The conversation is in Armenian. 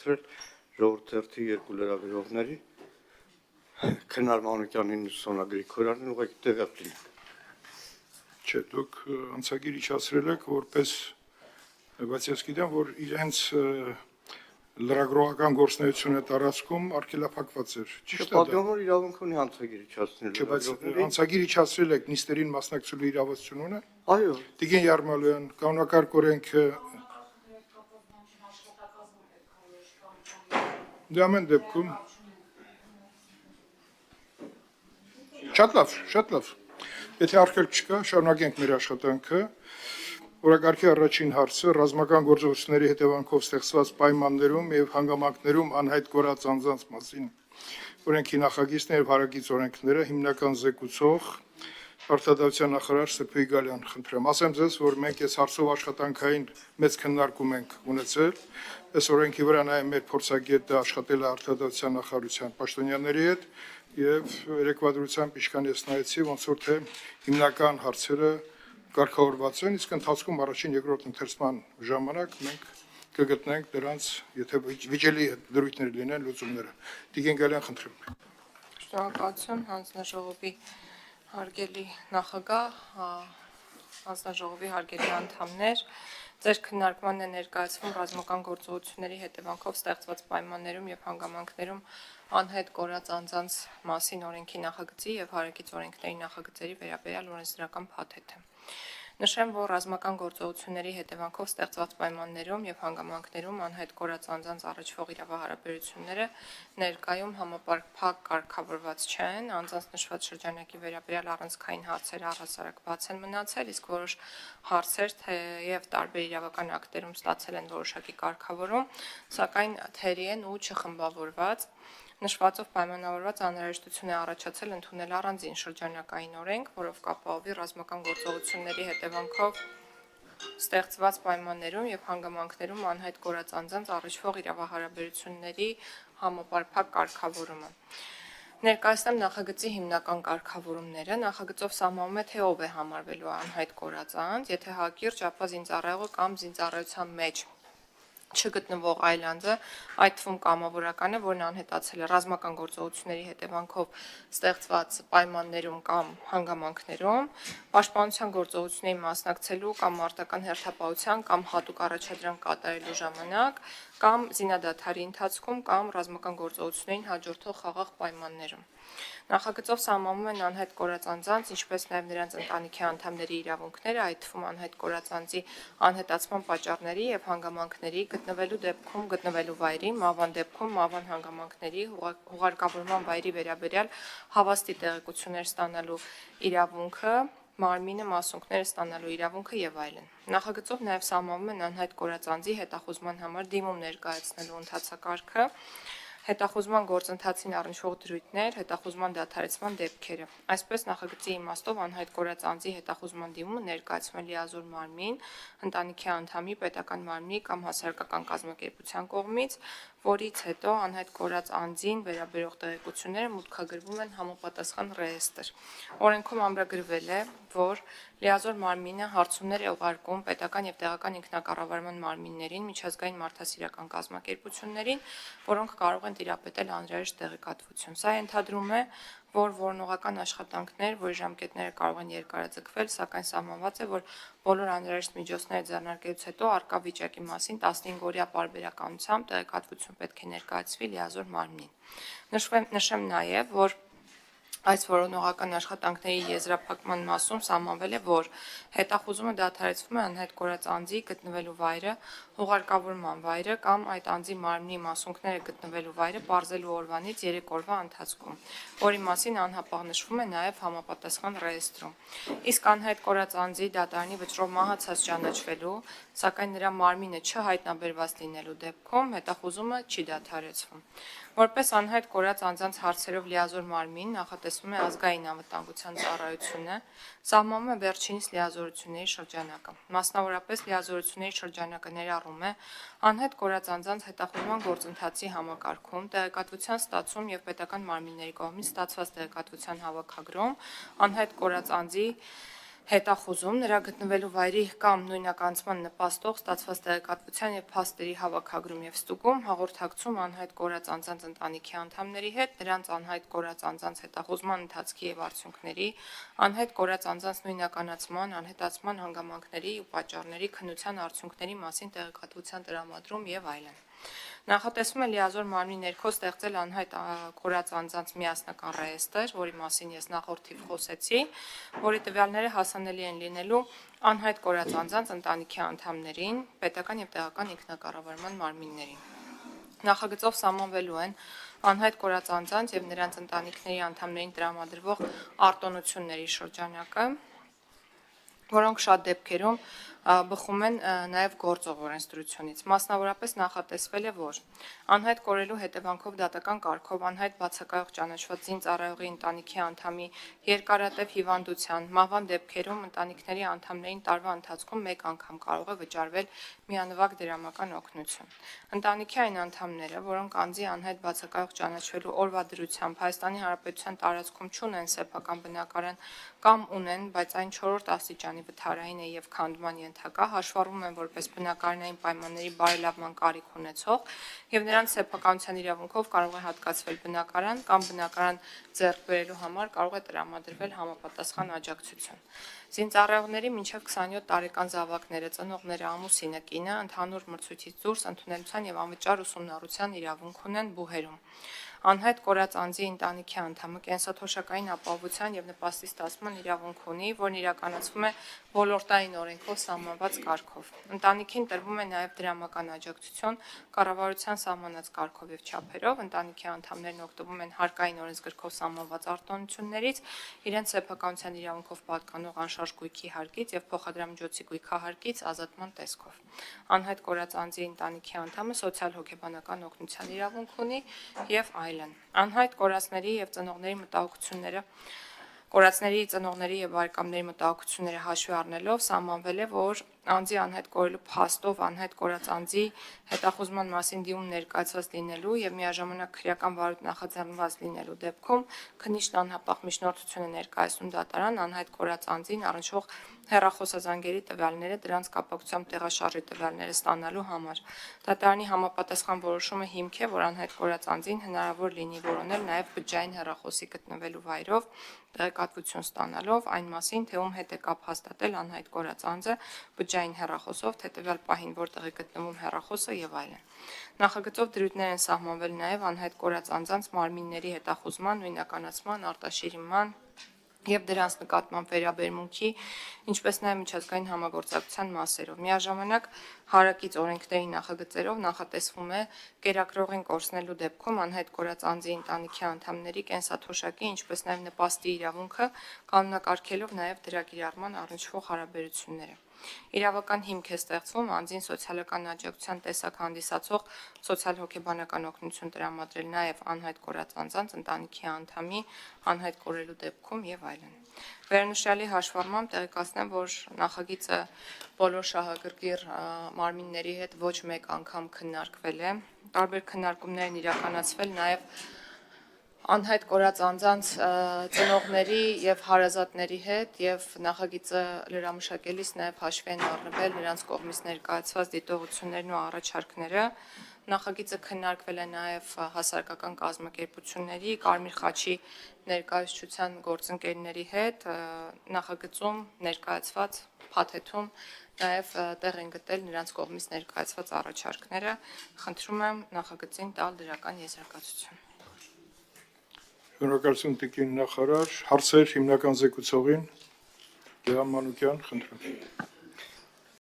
ժողովրդի երկու լրագրողների Քնար Մանուկյանին Սոնա Գրիգորյանին ուղղակի տեղյակ լինենք։ Չէ, դուք անցագիր իջացրել եք որպես, բայց ես գիտեմ, որ իրենց լրագրողական գործունեությունը տարածքում արգելափակված էր։ Ճիշտ է դա։ Պատգամավոր իրավունք ունի անցագիր իջացնել։ Չէ, բայց անցագիր իջացրել եք նիստերին մասնակցելու իրավասություն ունե։ Այո։ Տիգին Յարմալյան, կանոնակարգ օրենքը Դե ամեն դեպքում Շատ լավ։ Եթե արգելք չկա, շարունակենք մեր աշխատանքը։ Օրակարգի առաջին հարցը ռազմական գործողությունների հետևանքով ստեղծված պայմաններում եւ հանգամանքներում անհայտ կորած անձանց մասին օրենքի նախագիծն եւ հարագից օրենքները հիմնական զեկուցող Արտադրության նախարար Սփյուռի Գալյան, խնդրեմ, ասեմ ձեզ, որ մենք այս հարցով աշխատանքային մեծ քննարկում ենք ունեցել, այս օրենքի վրա նաեւ մեր փորձագետը աշխատել է Արտադրության նախարարության պաշտոնյաների հետ եւ երեկվադրությամբ ինչքան ես նայեցի, ոնց որ թե հիմնական հարցերը կարգավորված են, իսկ ընթացքում առաջին երկրորդ ընթերցման ժամանակ մենք կգտնենք դրանց, եթե վիճելի դրույթներ լինեն լուծումները։ Տիգին Գալյան, խնդրեմ։ Շնորհակալություն հանձնաժողովի հարգելի նախագահ, հանձնաժողովի հարգելի անդամներ, ձեր քննարկման է ներկայացվում ռազմական գործողությունների հետևանքով ստեղծված պայմաններում եւ հանգամանքներում անհայտ կորած անձանց մասին օրենքի նախագծի եւ հարակից օրենքների նախագծերի վերաբերյալ օրենսդրական փաթեթը։ Նշեմ, որ ռազմական գործողությունների հետևանքով ստեղծված պայմաններում եւ հանգամանքներում անհայտ կորած անձանց առաջվող իրավահարաբերությունները ներկայում համապարփակ կարգավորված չեն, անձանց նշված շրջանակի վերաբերյալ առանցքային հարցերը առհասարակ բաց են մնացել, իսկ որոշ հարցեր թեև տարբեր իրավական ակտերում ստացել են որոշակի կարգավորում, սակայն թերի են ու չխմբավորված։ Նշվածով պայմանավորված անհրաժեշտություն է առաջացել ընդունել առանձին շրջանակային օրենք, որով կապահովի ռազմական գործողությունների հետևանքով ստեղծված պայմաններում եւ հանգամանքներում անհայտ կորած անձանց առաջվող իրավահարաբերությունների համապարփակ կարգավորումը։ Ներկայացնեմ նախագծի հիմնական կարգավորումները։ Նախագծով սահմանում է, թե ով է համարվելու անհայտ կորած անձ, եթե հակիրճ, ապա զինծառայողը կամ զինծառայության մեջ չգտնվող այլ անձը, այդ թվում կամավորականը, որն անհետացել է ռազմական գործողությունների հետևանքով ստեղծված պայմաններում կամ հանգամանքներում, պաշտպանության գործողություններին մասնակցելու կամ մարտական հերթապահության կամ հատուկ առաջադրանք կատարելու ժամանակ, կամ զինադադարի ընթացքում կամ ռազմական գործողություններին հաջորդող խաղաղ պայմաններում։ Նախագծով սահմանում են անհայտ կորած անձանց, ինչպես նաև նրանց ընտանիքի անդամների իրավունքները, այդ թվում անհայտ կորած անձի անհետացման պատճառների եւ հանգամանքների, գտնվելու դեպքում գտնվելու վայրի, մահվան դեպքում մահվան հանգամանքների, հուղարկավորման վայրի վերաբերյալ հավաստի տեղեկություններ ստանալու իրավունքը, մարմինը մասունքները ստանալու իրավունքը եւ այլն։ Նախագծով նաև սահմանում են անհայտ կորած անձի հետախուզման համար դիմում ներկայացնելու ընթացակարգը, հետախուզման գործընթացին առնչվող դրույթներ, հետախուզման դադարեցման դեպքերը։ Այսպես նախագծի իմաստով անհայտ կորած անձի հետախուզման դիմումը ներկայացվում է լիազոր մարմին, ընտանիքի անդամի, պետական մարմնի կամ հասարակական կազմակերպության կողմից, որից հետո անհայտ կորած անձին վերաբերող տեղեկությունները մուտքագրվում են համապատասխան ռեեստրը։ Օրենքում ամրագրվել է, որ լիազոր մարմինը հարցումներ է ուղարկում պետական եւ տեղական ինքնակառավարման մարմիններին, միջազգային մարդասիրական կազմակերպություններին, որոնք կարող են տիրապետել անհրաժեշտ տեղեկատվություն։ Սա ենթադրում է, որ որոնողական աշխատանքներ, որի ժամկետները կարող են երկարաձգվել, սակայն սահմանված է, որ բոլոր անհրաժեշտ միջոցները ձեռնարկելուց հետո արկա վիճակի մասին 15-օրյա պարբերականությամբ տեղեկատվություն պետք է ներկայացվի լիազոր մարմնին։ Նշեմ նաև, որ այս որոնողական աշխատանքների եզրափակման մասում սահմանվել է, որ հետախուզումը դադարեցվում է անհայտ կորած անձի գտնվելու վայրը, հուղարկավորման վայրը կամ այդ անձի մարմնի մասունքները գտնվելու վայրը պարզելու օրվանից 3 օրվա ընթացքում, որի մասին անհապաղ նշվում է նաև համապատասխան ռեեստրում։ Իսկ անհայտ կորած անձի դատարանի վճռով մահացած ճանաչվելու, սակայն նրա մարմինը չհայտնաբերված լինելու դեպքում հետախուզումը չի դադարեցվում։ Որպես անհայտ կորած անձանց հարցերով լիազոր մարմին նախատեսվում է ազգային անվտանգության ծառայությունը, սահմանում է վերջինիս լիազորությունների շրջանակը։ Մասնավորապես լիազորությունների շրջանակը ներառում է անհայտ կորած անձանց հետախուզման գործընթացի համակարգում, տեղեկատվության ստացում եւ պետական մարմինների կողմից ստացված տեղեկատվության հավաքագրում, անհայտ կորած անձի հետախուզում, նրա գտնվելու վայրի կամ նույնականացման նպաստող ստացված տեղեկատվության եւ փաստերի հավաքագրում եւ ստուգում, հաղորդակցում անհայտ կորած անձանց ընտանիքի անդամների հետ, նրանց անհայտ կորած անձանց հետախուզման ընթացքի եւ արդյունքների, անհայտ կորած անձանց նույնականացման, անհետացման հանգամանքների ու պատճառների քննության արդյունքների մասին տեղեկատվության տրամադրում եւ այլն։ Նախատեսվում է լիազոր մարմնի ներքո ստեղծել անհայտ կորած անձանց միասնական ռեեստրը, որի մասին ես նախորդ թիվ խոսեցի, որի տվյալները հասանելի են լինելու անհայտ կորած անձանց ընտանիքի անդամներին, պետական եւ տեղական ինքնակառավարման մարմիններին։ Նախագծով սահմանվելու են անհայտ կորած անձանց եւ նրանց ընտանիքների անդամներին տրամադրվող արտոնությունների շրջանակը, որոնք շատ դեպքերում բխում են նաև գործող օրենսդրությունից։ Մասնավորապես նախատեսվել է, որ անհայտ կորելու հետևանքով դատական կարգով անհայտ բացակայող ճանաչված զինծառայողի ընտանիքի անդամի երկարատև հիվանդության, մահվան դեպքերում ընտանիքների անդամներին տարվա ընթացքում մեկ անգամ կարող է վճարվել միանվագ դրամական օգնություն։ Ընտանիքի այն անդամները, որոնք անձի անհայտ բացակայող ճանաչվելու օրվա դրությամբ Հայաստանի Հանրապետության տարածքում չունեն սեփական բնակարան կամ ունեն, բայց այն 4-րդ աստիճանի վթարային է եւ քանդման ենթակա, հաշվառվում են որպես բնակարանային պայմանների բարելավման կարիք ունեցող եւ նրանց սեփականության իրավունքով կարող է հատկացվել բնակարան կամ բնակարան ձեռք բերելու համար կարող է տրամադրվել համապատասխան աջակցություն։ Զինծառայողների մինչև 27 տարեկան զավակները, ծնողները, ամուսինը, կինը ընդհանուր մրցույթից դուրս ընդունելության եւ անվճար ուսումնառության իրավունք ունեն բուհերում։ Անհայտ կորած անձի ընտանիքի անդամը կենսաթոշակային ապահովության եւ նպաստի ստացման իրավունք ունի, որն իրականացվում է ոլորտային օրենքով սահմանված կարգով։ Ընտանիքին տրվում է նաեւ դրամական աջակցություն կառավարության սահմանած կարգով եւ չափերով, ընտանիքի անդամներն օգտվում են հարկային օրենսգրքով սահմանված արտոնություններից, իրենց սեփականության իրավունքով պատկանող անշարժ գույքի հարկից եւ փոխադրամիջոցի գույքահարկից ազատման տեսքով։ Անհայտ կորած անձի ընտանիքի անդամը սոցիալ-հոգեբանական օգնության իրավունք ունի եւ այլն։ Անհայտ կորածների եւ ծնողների մտահոգությունները Կորածների, ծնողների եւ բարեկամների մտահոգությունները հաշվի առնելով սահմանվել է, որ անձի անհայտ կորելու փաստով անհայտ կորած անձի հետախուզման մասին դիմում ներկայացված լինելու եւ միաժամանակ քրեական վարույթ նախաձեռնված լինելու դեպքում քննիչն անհապաղ միջնորդություն է ներկայացնում դատարան անհայտ կորած անձին առնչվող հեռախոսազանգերի տվյալները դրանց կապակցությամբ տեղաշարժի տվյալները ստանալու համար։ Դատարանի համապատասխան որոշումը հիմք է, որ անհայտ կորած անձին հնարավոր լինի որոնել նաեւ բջջային հեռախոսի գտնվելու վայրով տեղեկատվություն ստանալով այն մասին, թե ում հետ է կապ հաստատել անհայտ կորած անձը բջջային հեռախոսով, թե տվյալ պահին որտեղ է գտնվում հեռախոսը եւ այլն։ Նախագծով դրույթներ են սահմանվել նաեւ անհայտ կորած անձանց մարմինների հետախուզման, նույնականացման, արտաշիրիմման եւ դրանց նկատմամբ վերաբերմունքի, ինչպես նաեւ միջազգային համագործակցության մասերով։ Միաժամանակ հարակից օրենքների նախագծերով նախատեսվում է կերակրողին կորցնելու դեպքում անհայտ կորած անձի ընտանիքի անդամների կենսաթոշակի, ինչպես նաեւ նպաստի իրավունքը կանոնակարգելով նաեւ դրա կիրառման առնչվող հարաբերությունները։ Իրավական հիմք է ստեղծվում անձին սոցիալական աջակցության տեսակ հանդիսացող սոցիալ-հոգեբանական օգնություն տրամադրել նաև անհայտ կորած անձանց ընտանիքի անդամի անհայտ կորելու դեպքում եւ այլն։ Վերնշյալի հաշվառմամբ տեղեկացնեմ, որ նախագիծը բոլոր շահագրգիռ մարմինների հետ ոչ մեկ անգամ քննարկվել է։ Տարբեր քննարկումներ են իրականացվել նաև անհայտ կորած անձանց ծնողների եւ հարազատների հետ եւ նախագիծը լրամշակելիս նաեւ հաշվի են առնվել նրանց կողմից ներկայացված դիտողություններն ու առաջարկները։ Նախագիծը քննարկվել է նաեւ հասարակական կազմակերպությունների, Կարմիր խաչի ներկայացության գործընկերների հետ, նախագծում ներկայացված փաթեթում նաեւ տեղ են գտել նրանց կողմից ներկայացված առաջարկները։ Խնդրում եմ նախագծին տալ դրական եզրակացություն։ Շնորհակալություն տիկին նախարար, հարցեր հիմնական զեկուցողին Գեհան Մանուկյան, խնդրեմ։